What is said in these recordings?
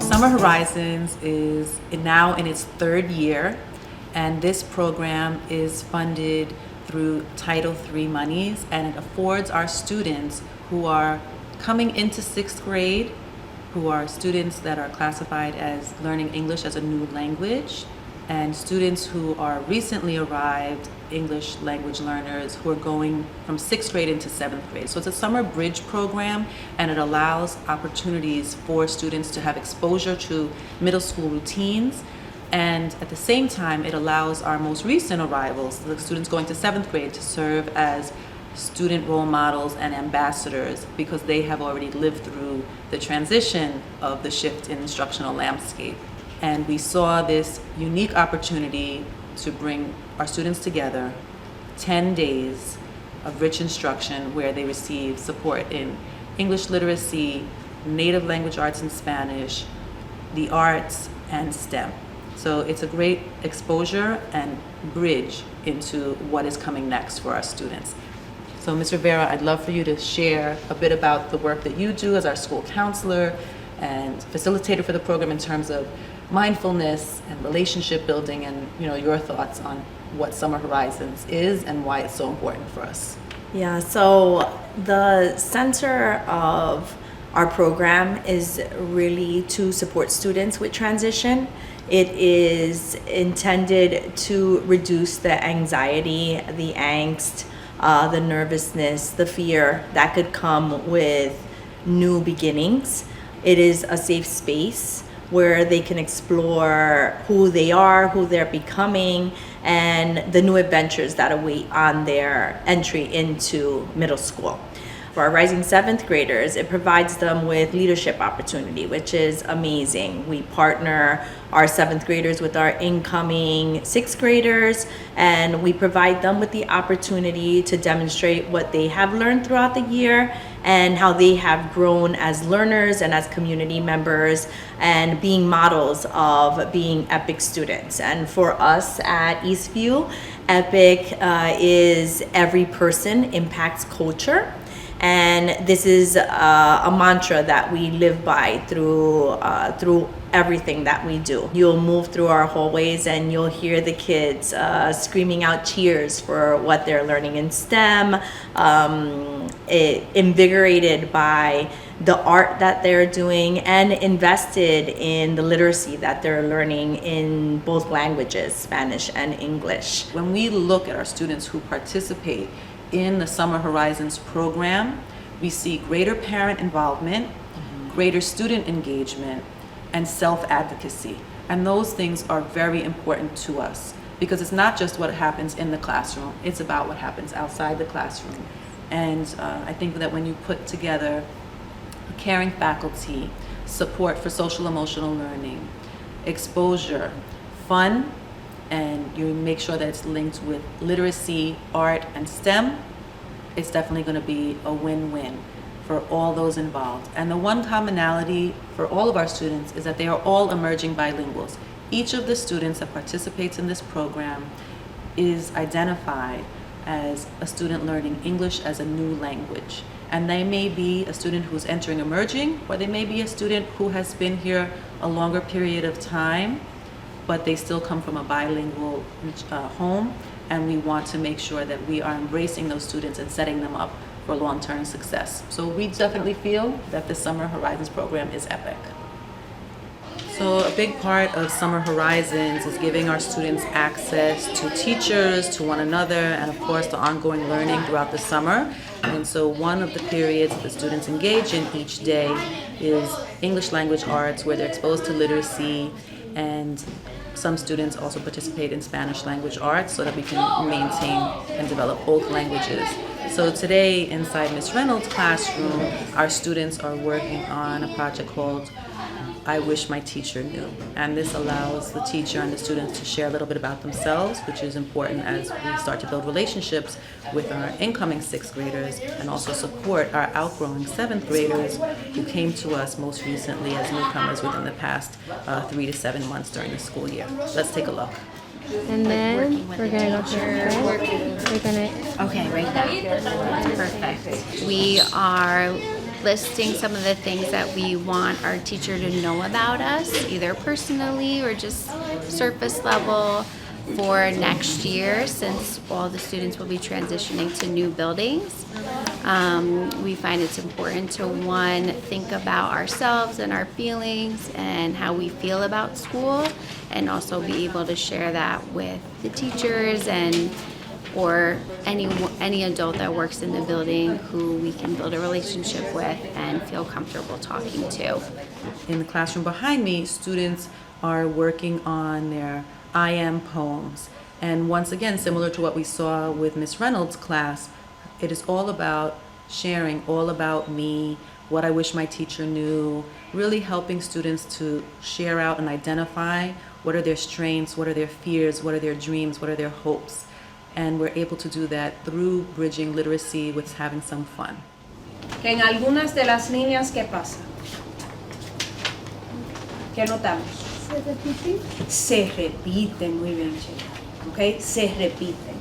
Summer Horizons is now in its third year, and this program is funded through Title III monies, and it affords our students who are coming into sixth grade, who are students that are classified as learning English as a new language, and students who are recently arrived English language learners who are going from sixth grade into seventh grade. So it's a summer bridge program, and it allows opportunities for students to have exposure to middle school routines. And at the same time, it allows our most recent arrivals, the students going to seventh grade, to serve as student role models and ambassadors because they have already lived through the transition of the shift in instructional landscape. And we saw this unique opportunity to bring our students together, 10 days of rich instruction where they receive support in English literacy, native language arts and Spanish, the arts, and STEM. So it's a great exposure and bridge into what is coming next for our students. So Ms. Rivera, I'd love for you to share a bit about the work that you do as our school counselor and facilitator for the program in terms of mindfulness and relationship building, and your thoughts on what Summer Horizons is and why it's so important for us. Yeah, so the center of our program is really to support students with transition. It is intended to reduce the anxiety, the angst, the nervousness, the fear that could come with new beginnings. It is a safe space where they can explore who they are, who they're becoming, and the new adventures that await on their entry into middle school. For our rising seventh graders, it provides them with leadership opportunity, which is amazing. We partner our seventh graders with our incoming sixth graders, and we provide them with the opportunity to demonstrate what they have learned throughout the year and how they have grown as learners and as community members and being models of being EPIC students. And for us at Eastview, EPIC is every person impacts culture. And this is a mantra that we live by through everything that we do. You'll move through our hallways and you'll hear the kids screaming out cheers for what they're learning in STEM, invigorated by the art that they're doing, and invested in the literacy that they're learning in both languages, Spanish and English. When we look at our students who participate in the Summer Horizons program, we see greater parent involvement, greater student engagement, and self-advocacy. And those things are very important to us because it's not just what happens in the classroom, it's about what happens outside the classroom. And I think that when you put together a caring faculty, support for social emotional learning, exposure, fun, and you make sure that it's linked with literacy, art, and STEM, it's definitely going to be a win-win for all those involved. And the one commonality for all of our students is that they are all emerging bilinguals. Each of the students that participates in this program is identified as a student learning English as a new language. And they may be a student who's entering emerging, or they may be a student who has been here a longer period of time, but they still come from a bilingual home, and we want to make sure that we are embracing those students and setting them up for long-term success. So we definitely feel that the Summer Horizons program is epic. So a big part of Summer Horizons is giving our students access to teachers, to one another, and of course the ongoing learning throughout the summer. And so one of the periods that the students engage in each day is English language arts, where they're exposed to literacy, and some students also participate in Spanish language arts so that we can maintain and develop both languages. So today inside Ms. Reynolds' classroom, our students are working on a project called I Wish My Teacher Knew. And this allows the teacher and the students to share a little bit about themselves, which is important as we start to build relationships with our incoming sixth graders and also support our outgrowing seventh graders who came to us most recently as newcomers within the past 3 to 7 months during the school year. Let's take a look. And then we're gonna go to our friend. We're gonna Okay, right there. Perfect. We are listing some of the things that we want our teacher to know about us, either personally or just surface level for next year, since all the students will be transitioning to new buildings. We find it's important to, one, think about ourselves and our feelings and how we feel about school, and also be able to share that with the teachers and or any adult that works in the building who we can build a relationship with and feel comfortable talking to. In the classroom behind me, students are working on their I am poems. And once again, similar to what we saw with Miss Reynolds' class, it is all about sharing, all about me, what I wish my teacher knew, really helping students to share out and identify what are their strengths, what are their fears, what are their dreams, what are their hopes. And we're able to do that through bridging literacy with having some fun. Que en algunas de las líneas, ¿qué pasa? ¿Qué notamos? Se repiten, muy bien, chicas. Okay, se repiten.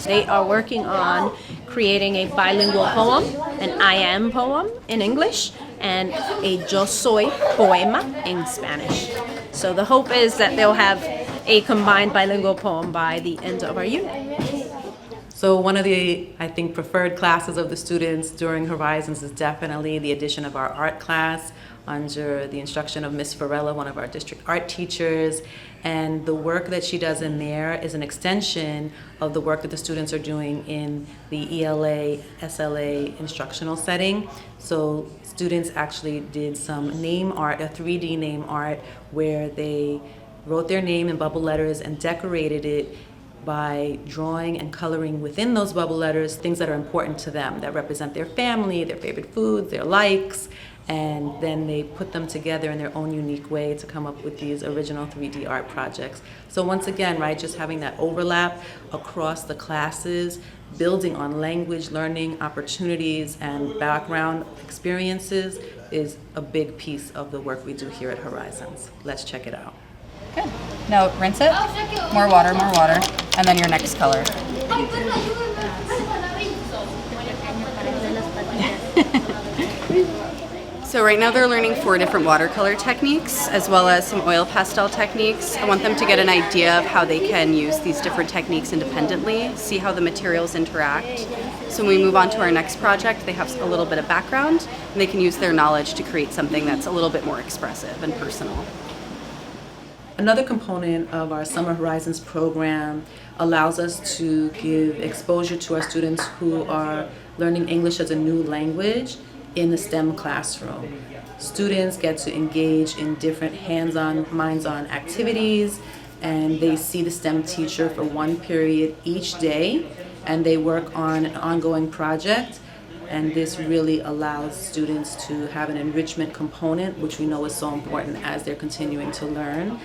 They are working on creating a bilingual poem, an I am poem in English, and a yo soy poema in Spanish. So the hope is that they'll have a combined bilingual poem by the end of our unit. So one of the, I think, preferred classes of the students during Horizons is definitely the addition of our art class under the instruction of Miss Farella, one of our district art teachers. And the work that she does in there is an extension of the work that the students are doing in the ELA, SLA instructional setting. So students actually did some name art, a 3D name art, where they wrote their name in bubble letters and decorated it by drawing and coloring within those bubble letters things that are important to them, that represent their family, their favorite foods, their likes, and then they put them together in their own unique way to come up with these original 3D art projects. So once again, right, just having that overlap across the classes, building on language learning opportunities and background experiences is a big piece of the work we do here at Horizons. Let's check it out. Good. Now rinse it. More water, and then your next color. So right now they're learning 4 different watercolor techniques as well as some oil pastel techniques. I want them to get an idea of how they can use these different techniques independently, see how the materials interact. So when we move on to our next project, they have a little bit of background and they can use their knowledge to create something that's a little bit more expressive and personal. Another component of our Summer Horizons program allows us to give exposure to our students who are learning English as a new language in the STEM classroom. Students get to engage in different hands-on, minds-on activities, and they see the STEM teacher for one period each day, and they work on an ongoing project. And this really allows students to have an enrichment component, which we know is so important as they're continuing to learn,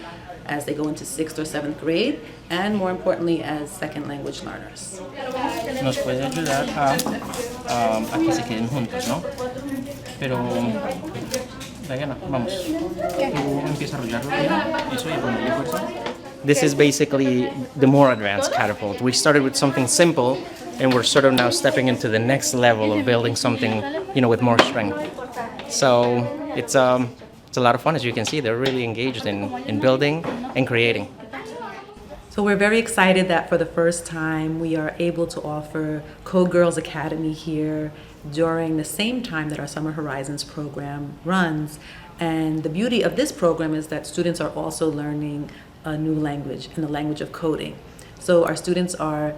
as they go into 6th or 7th grade, and more importantly, as second language learners. Nos puede ayudar a que se queden juntos, ¿no? Pero, Diana, vamos. Tú empieza a arrollarlo bien, eso y ponerle fuerza. This is basically the more advanced catapult. We started with something simple, and we're sort of now stepping into the next level of building something, with more strength. So it's a lot of fun. As you can see, they're really engaged in building and creating. So we're very excited that for the first time we are able to offer Code Girls Academy here during the same time that our Summer Horizons program runs. And the beauty of this program is that students are also learning a new language, in the language of coding. So our students are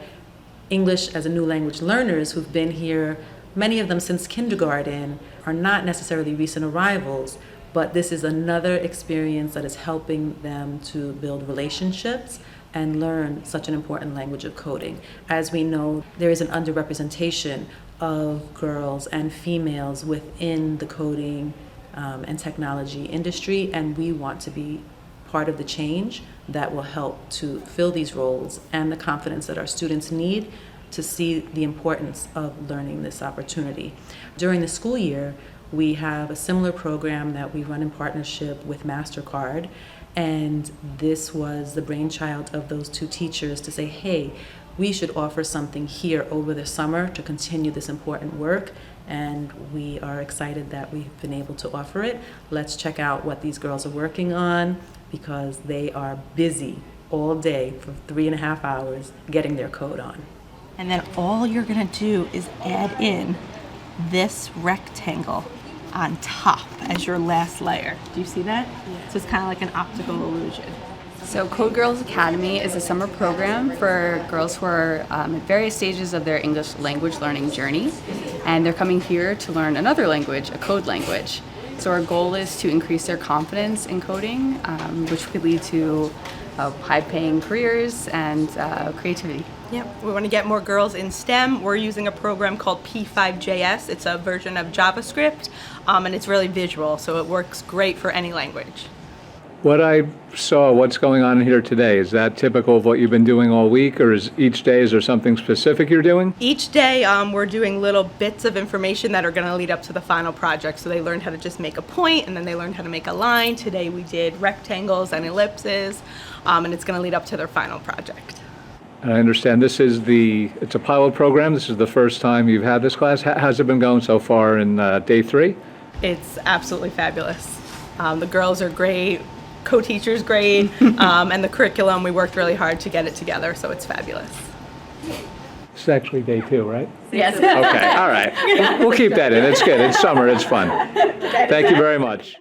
English as a new language learners who've been here, many of them since kindergarten, are not necessarily recent arrivals, but this is another experience that is helping them to build relationships and learn such an important language of coding. As we know, there is an underrepresentation of girls and females within the coding and technology industry, and we want to be part of the change that will help to fill these roles and the confidence that our students need to see the importance of learning this opportunity. During the school year, we have a similar program that we run in partnership with MasterCard, And this was the brainchild of those two teachers to say, hey, we should offer something here over the summer to continue this important work. And we are excited that we've been able to offer it. Let's check out what these girls are working on, because they are busy all day for 3.5 hours getting their code on. And then all you're gonna do is add in this rectangle on top as your last layer. Do you see that? Yeah. So it's kind of like an optical illusion. So Code Girls Academy is a summer program for girls who are at various stages of their English language learning journey, and they're coming here to learn another language, a code language. So our goal is to increase their confidence in coding, which could lead to high-paying careers and creativity. Yep, we want to get more girls in STEM. We're using a program called P5JS. It's a version of JavaScript, and it's really visual, so it works great for any language. What I saw, what's going on here today, is that typical of what you've been doing all week, or is each day, is there something specific you're doing? Each day, we're doing little bits of information that are going to lead up to the final project. So they learned how to just make a point, and then they learned how to make a line. Today we did rectangles and ellipses, and it's going to lead up to their final project. And I understand it's a pilot program. This is the first time you've had this class. How's it been going so far in day 3? It's absolutely fabulous. The girls are great. Co-teacher's great, and the curriculum, we worked really hard to get it together, so it's fabulous. It's actually day 2, right? Yes. Okay, all right. We'll keep that in. It's good. It's summer. It's fun. Thank you very much.